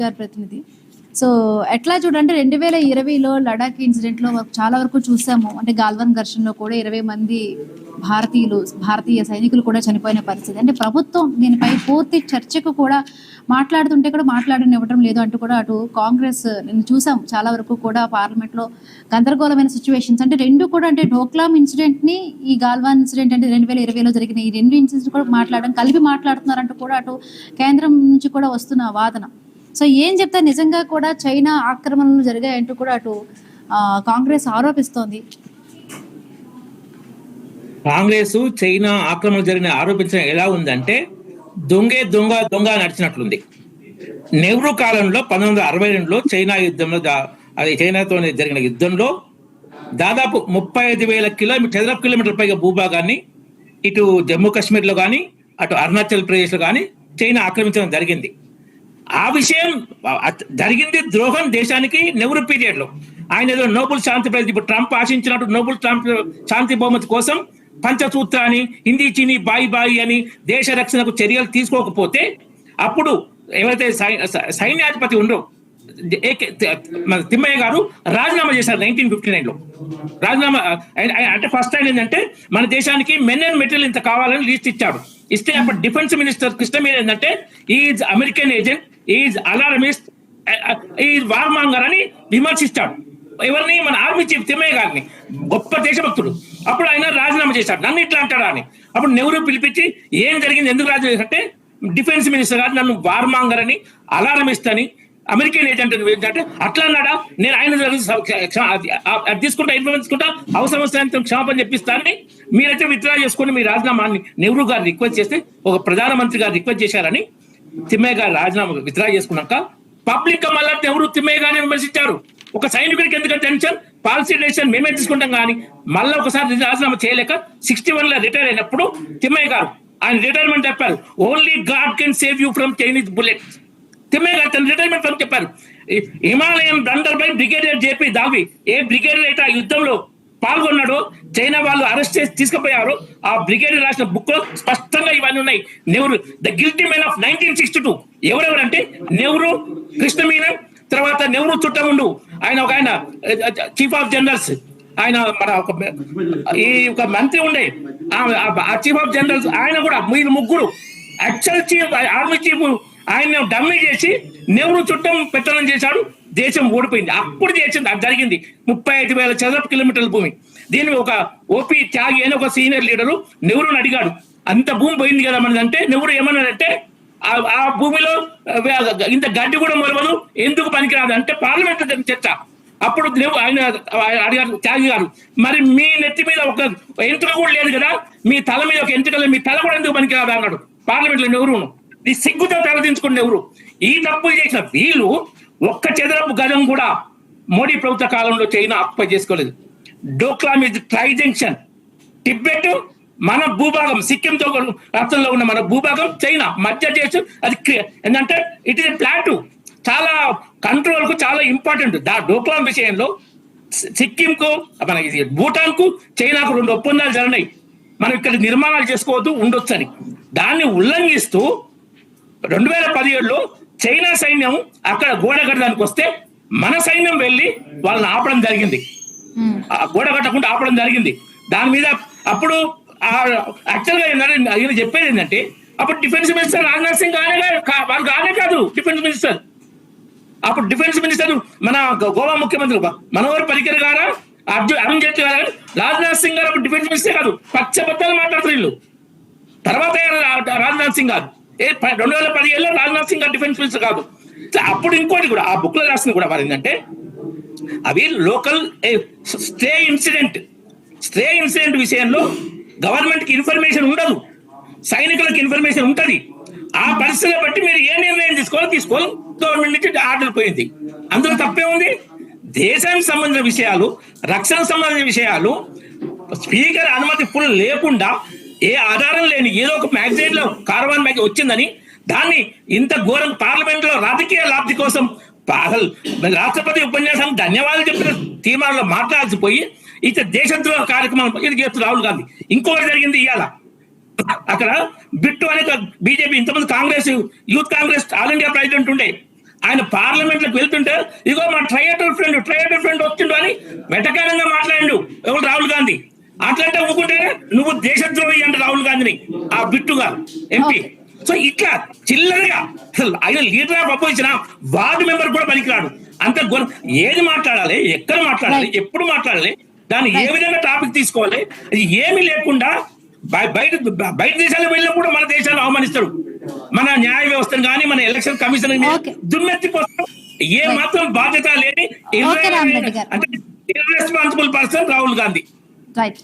గారి ప్రతినిధి. సో ఎట్లా చూడంటే 2020లో లడాక్ ఇన్సిడెంట్లో చాలా వరకు చూసాము. అంటే గాల్వన్ ఘర్షణలో కూడా 20 మంది భారతీయ సైనికులు కూడా చనిపోయిన పరిస్థితి. అంటే ప్రభుత్వం దీనిపై పూర్తి చర్చకు కూడా మాట్లాడుతుంటే కూడా మాట్లాడనివ్వడం లేదు అంటూ కూడా అటు కాంగ్రెస్ నిన్న చూసాం చాలా వరకు కూడా పార్లమెంట్లో గందరగోళమైన సిచ్యువేషన్స్. అంటే రెండు కూడా అంటే డోక్లాం ఇన్సిడెంట్ ని ఈ గాల్వాన్ ఇన్సిడెంట్ అంటే 2020లో జరిగిన ఈ రెండు ఇన్సిడెంట్స్ కూడా కలిపి మాట్లాడుతున్నారంటూ కూడా అటు కేంద్రం నుంచి కూడా వస్తున్న వాదన. సో ఏం చెప్తే నిజంగా కూడా చైనా ఆక్రమణలు జరిగాయంటూ కూడా అటు కాంగ్రెస్ ఆరోపిస్తోంది. కాంగ్రెస్ చైనా ఆక్రమణలు జరిగిన ఆరోపించడం ఎలా ఉందంటే దొంగ నడిచినట్లుంది. నెహ్రూ కాలంలో 1962లో చైనా యుద్ధంలో చైనాతో జరిగిన యుద్ధంలో దాదాపు 35,000 చదరపు కిలోమీటర్ల పైగా భూభాగాన్ని ఇటు జమ్మూ కాశ్మీర్లో కానీ అటు అరుణాచల్ ప్రదేశ్లో కానీ చైనా ఆక్రమించడం జరిగింది. ఆ విషయం జరిగింది ద్రోహం దేశానికి నెహ్రూ పీరియడ్ లో. ఆయన ఏదో నోబెల్ శాంతి ప్రైజ్ ఇప్పుడు ట్రంప్ ఆశించినట్టు నోబెల్ శాంతి బహుమతి కోసం పంచసూత్ర అని హిందీ చీని బాయి అని దేశ రక్షణకు చర్యలు తీసుకోకపోతే అప్పుడు ఎవరైతే సైన్యాధిపతి ఉండో తిమ్మయ్య గారు రాజీనామా చేశారు 1959లో. రాజీనామా అంటే ఫస్ట్ టైం ఏంటంటే మన దేశానికి మెన్ అండ్ మెటీరియల్ ఇంత కావాలని లిస్ట్ ఇచ్చాడు. ఇస్తే అప్పుడు డిఫెన్స్ మినిస్టర్ కృష్ణ మీద ఏంటంటే is American agent, is alarmist, is warmonger అని విమర్శిస్తాడు. ఎవరిని? మన ఆర్మీ చీఫ్ తిమ్మయ్య గారిని, గొప్ప దేశభక్తుడు. అప్పుడు ఆయన రాజీనామా చేశాడు. నన్ను ఇట్లా అంటాడా అని. అప్పుడు నెహ్రూ పిలిపించి ఏం జరిగింది, ఎందుకు రాజీనామా చేశారంటే డిఫెన్స్ మినిస్టర్ గారు నన్ను వార్మాంగర్ అని, అలారమిస్ట్ అని, అమెరికన్ ఏజెంట్ అంటే అట్లా అన్నాడా? నేను ఆయన తీసుకుంటా తీసుకుంటా అవసరం వస్తే క్షమాపణ చెప్పిస్తానని మీరైతే విత్డ్రా చేసుకుని మీ రాజీనామాని నెహ్రూ గారు రిక్వెస్ట్ చేస్తే ఒక ప్రధానమంత్రి గారు రిక్వెస్ట్ చేశారని తిమ్మయ్య గారు రాజీనామా విత్డ్రా చేసుకున్నాక పబ్లిక్ గా మళ్ళీ నెహ్రూ తిమ్మయ్య గారిని విమర్శించారు. ఒక సైనికుడికి ఎందుకంటే టెన్షన్, పాలసీ డెసిషన్ మేమే తీసుకుంటాం కానీ మళ్ళీ ఒకసారి రాజీనామా చేయలేక 61లో రిటైర్ అయినప్పుడు తిమ్మయ్య గారు ఆయన రిటైర్మెంట్ చెప్పారు. Only God can save you from Chinese bullets. Thimmaiah గారు తన రిటైర్మెంట్ అని చెప్పారు. హిమాలయం రండర్ బై బ్రిగేడియర్ జేపీ దావి, ఏ బ్రిగేడియర్ అయితే ఆ యుద్ధంలో పాల్గొన్నాడో చైనా వాళ్ళు అరెస్ట్ చేసి తీసుకుపోయారు. ఆ బ్రిగేడియర్ రాసిన బుక్ లో స్పష్టంగా ఇవన్నీ ఉన్నాయి. Nehru the guilty men of 1962 ఎవరెవరంటే నెహ్రూ, కృష్ణ మీనన్, తర్వాత నెహ్రూ చుట్టముండు ఆయన చీఫ్ ఆఫ్ జనరల్స్, ఆయన మన ఒక మంత్రి ఉండే ఆ చీఫ్ ఆఫ్ జనరల్స్, ఆయన కూడా మీరు ముగ్గురు యాక్చువల్ చీఫ్ ఆర్మీ చీఫ్ ఆయన డమ్మీ చేసి నెహ్రూ చుట్టం పెట్టడం చేశాడు. దేశం ఓడిపోయింది. అప్పుడు చేసింది అది జరిగింది. 35,000 చదరపు కిలోమీటర్ల భూమి. దీన్ని ఒక ఓపీ త్యాగి అని ఒక సీనియర్ లీడరు నెహ్రూని అడిగాడు, అంత భూమి పోయింది కదా మనది అంటే నెహ్రూ ఏమన్నాడంటే ఆ భూమిలో ఇంత గడ్డి కూడా మొలవదు, ఎందుకు పనికిరాదు అంటే పార్లమెంట్ చర్చ. అప్పుడు ఆయన అడిగారు త్యాగి గారు, మరి మీ నెత్తి మీద ఒక ఎంట్రుక కూడా లేదు కదా, మీ తల మీద ఒక ఎంట్రుక లేదు, మీ తల కూడా ఎందుకు పనికిరాదు అన్నాడు పార్లమెంట్ లో నెహ్రూను. ఈ సిగ్గుతో ప్రవర్తించుకున్న ఎవరు? ఈ తప్పులు చేసిన వీళ్ళు ఒక్క చదరపు గజం కూడా మోడీ ప్రభుత్వ కాలంలో చైనా ఆక్యుపై చేసుకోలేదు. Doklam is tri junction. Tibet మన భూభాగం, సిక్కింతో రాష్ట్రంలో ఉన్న మన భూభాగం చైనా మధ్య చేసి అది ఏంటంటే ఇట్ ఇస్ ప్లాటు, చాలా కంట్రోల్ కు చాలా ఇంపార్టెంట్. డోక్లాం విషయంలో సిక్కింకు, మన భూటాన్ కు చైనాకు 2 ఒప్పందాలు జరిగినాయి. మనం ఇక్కడ నిర్మాణాలు చేసుకోవద్దు ఉండొచ్చని. దాన్ని ఉల్లంఘిస్తూ 2017లో చైనా సైన్యం అక్కడ గోడ కట్టడానికి వస్తే మన సైన్యం వెళ్ళి వాళ్ళని ఆపడం జరిగింది. గోడ కట్టకుండా ఆపడం జరిగింది. దాని మీద అప్పుడు యాక్చువల్ గా ఏంటంటే చెప్పేది ఏంటంటే అప్పుడు డిఫెన్స్ మినిస్టర్ రాజ్నాథ్ సింగ్ వాళ్ళు కానే కాదు డిఫెన్స్ మినిస్టర్. అప్పుడు డిఫెన్స్ మినిస్టర్ మన గోవా ముఖ్యమంత్రి మనోహర్ పరికర్ గారా, అరుణ్ జైట్లీ గారు, రాజ్నాథ్ సింగ్ గారు అప్పుడు డిఫెన్స్ మినిస్టర్ కాదు, పచ్చబద్దాలు మాట్లాడుతారు వీళ్ళు. తర్వాత రాజ్నాథ్ సింగ్ గారు 2017లో రాజ్నాథ్ సింగ్ గారు డిఫెన్స్ మినిస్టర్ కాదు. అప్పుడు ఇంకోటి కూడా ఆ బుక్ లో రాసింది కూడా వారు ఏంటంటే అవి లోకల్ స్టే ఇన్సిడెంట్ విషయంలో గవర్నమెంట్ కి ఇన్ఫర్మేషన్ ఉండదు, సైనికులకు ఇన్ఫర్మేషన్ ఉంటది. ఆ పరిస్థితిని బట్టి మీరు ఏ నిర్ణయం తీసుకోవాలి గవర్నమెంట్ నుంచి ఆర్డర్ పోయింది. అందులో తప్పే ఉంది. దేశానికి సంబంధించిన విషయాలు, రక్షణకు సంబంధించిన విషయాలు స్పీకర్ అనుమతి ఫుల్ లేకుండా ఏ ఆధారం లేని ఏదో ఒక మ్యాగజైన్ లో కార్వాన్ మ్యాగజైన్ వచ్చిందని దాన్ని ఇంత ఘోరం పార్లమెంట్ లో రాజకీయ లాభి కోసం రాష్ట్రపతి ఉపన్యాసం ధన్యవాదాలు చెప్పిన తీర్మానంలో మాట్లాడాల్సిపోయి ఇక దేశద్రోహ కార్యక్రమం ఇది చేస్తున్న రాహుల్ గాంధీ. ఇంకొకటి జరిగింది ఇవాళ అక్కడ బిట్టు అనే బీజేపీ ఇంతమంది Congress youth Congress all India president ఉండే ఆయన పార్లమెంట్ లోకి వెళ్తుంటే ఇగో మా ట్రయేటర్ ఫ్రెండ్ వచ్చిండు అని వెటకారంగా మాట్లాడిండు ఎవరు రాహుల్ గాంధీ. అట్లంటే ఊరుకుంటే నువ్వు దేశద్రోహి అంటే రాహుల్ గాంధీని ఆ బిట్టుగా ఎంపీ. సో ఇట్లా చిల్లరగా అసలు ఆయన leader of opposition ward member కూడా పనికిరాడు. అంత ఏది మాట్లాడాలి, ఎక్కడ మాట్లాడాలి, ఎప్పుడు మాట్లాడాలి, దాన్ని ఏ విధంగా టాపిక్ తీసుకోవాలి, ఇది ఏమీ లేకుండా బయట దేశాలకు వెళ్ళినప్పుడు మన దేశాన్ని అవమానిస్తారు. మన న్యాయ వ్యవస్థను కానీ మన ఎలక్షన్ కమిషన్ దుమ్మెత్తిపోతారు. ఏ మాత్రం బాధ్యత లేని అంటే irresponsible person Rahul Gandhi. Right.